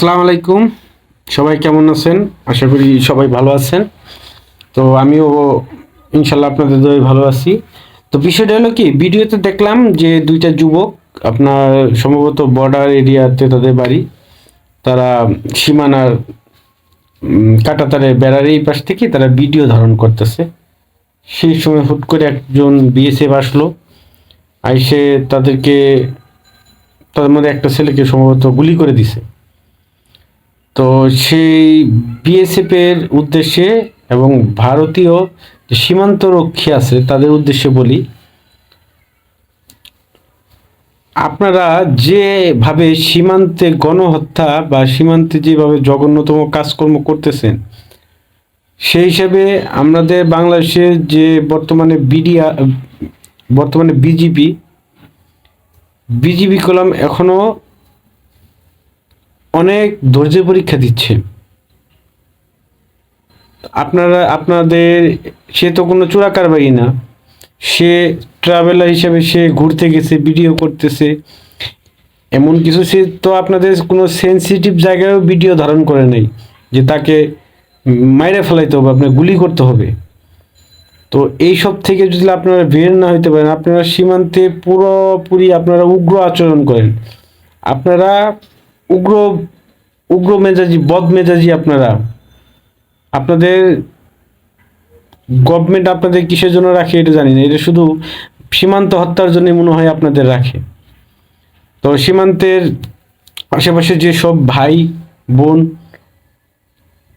আসসালামু আলাইকুম। সবাই কেমন আছেন? আশা করি সবাই ভালো আছেন। তো আমিও ইনশাল্লাহ আপনাদের দয়ে ভালো আছি। তো বিষয়টা হলো কি, ভিডিওতে দেখলাম যে দুইটা যুবক আপনার সম্ভবত বর্ডার এরিয়াতে তাদের বাড়ি, তারা সীমানার কাঁটাতারের বেড়ার এই পাশ থেকে তারা ভিডিও ধারণ করতেছে। সেই সময় হুট করে একজন বিএসএফ আসলো, আইসে তাদেরকে, তাদের মধ্যে একটা ছেলেকে সম্ভবত গুলি করে দিছে। তো সেই বিএসএফ এর উদ্দেশ্যে এবং ভারতীয় যে সীমান্ত রক্ষী আছে তাদের উদ্দেশ্যে বলি, আপনারা যেভাবে সীমান্তে গণহত্যা বা সীমান্তে যেভাবে জঘন্যতম কাজকর্ম করতেছেন, সেই হিসাবে আমাদের বাংলাদেশের যে বর্তমানে বিজিবি বিজিবি কলাম এখনো অনেক ধৈর্য পরীক্ষা দিচ্ছে। আপনাদের সে তো কোনো চোরাকারবারি না, সে ট্রাভেলার হিসাবে সে ঘুরতে গেছে, ভিডিও করতেছে, এমন কিছু সে তো আপনাদের কোনো সেন্সিটিভ জায়গায়ও ভিডিও ধারণ করে নাই যে তাকে মাইরে ফেলাইতে হবে, আপনার গুলি করতে হবে। তো এই সব থেকে যদি আপনারা বের না হইতে পারেন, আপনারা সীমান্তে পুরোপুরি আপনারা উগ্র আচরণ করেন, আপনারা উগ্র উগ্র মেজাজি, বদ মেজাজি আপনারা। আপনাদের গভর্নমেন্ট আপনাদের কিসের জন্য রাখে এটা জানি না, এটা শুধু সীমান্ত হত্যার জন্য মনে হয় আপনাদের রাখে। তো সীমান্তের আশেপাশে যে সব ভাই বোন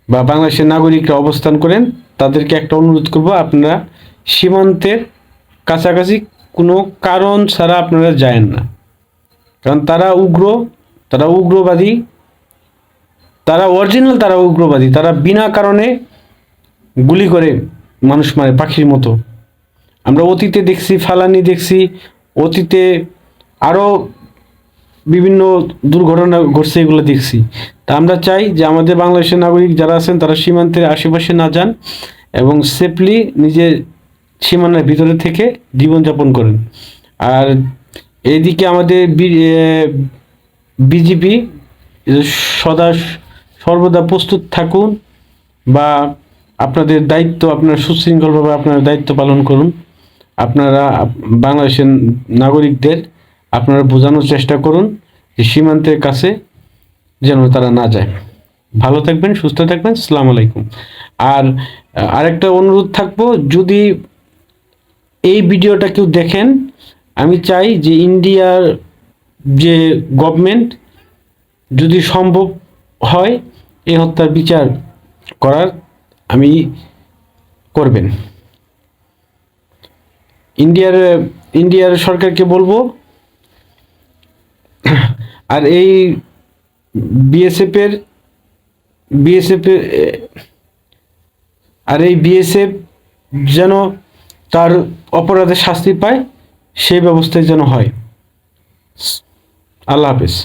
বা বাংলাদেশের নাগরিকরা অবস্থান করেন, তাদেরকে একটা অনুরোধ করব, আপনারা সীমান্তের কাছাকাছি কোনো কারণ ছাড়া আপনারা যায়েন না। কারণ তারা উগ্রবাদী, তারা অরিজিনাল, তারা উগ্রবাদী, তারা বিনা কারণে গুলি করে মানুষ মারে পাখির মতো। আমরা অতীতে দেখছি, ফালানি দেখছি, অতীতে আরও বিভিন্ন দুর্ঘটনা ঘটছে, এগুলো দেখছি। তা আমরা চাই যে আমাদের বাংলাদেশের নাগরিক যারা আছেন তারা সীমান্তের আশেপাশে না যান এবং সেফলি নিজের সীমানার ভিতরে থেকে জীবনযাপন করেন। আর এইদিকে আমাদের বিজিবি সদা সর্বদা প্রস্তুত থাকুন, বা আপনাদের দায়িত্ব, আপনারা সুশৃঙ্খলভাবে আপনার দায়িত্ব পালন করুন। আপনারা বাংলাদেশের নাগরিকদের আপনারা বোঝানোর চেষ্টা করুন যে সীমান্তের কাছে যেন তারা না যায়। ভালো থাকবেন, সুস্থ থাকবেন। আসসালামু আলাইকুম। আর আরেকটা অনুরোধ থাকবো, যদি এই ভিডিওটা কেউ দেখেন, আমি চাই যে ইন্ডিয়ার যে গভর্নমেন্ট যদি সম্ভব হয় এই হত্যার বিচার করার আমি করবেন। ইন্ডিয়ার সরকারকে বলবো। আর এই বিএসএফ এর বিএসএফ আর এই বিএসএফ যেন তার অপরাধের শাস্তি পায়, সেই ব্যবস্থায় যেন হয়। আল্লাহ হাফেজ।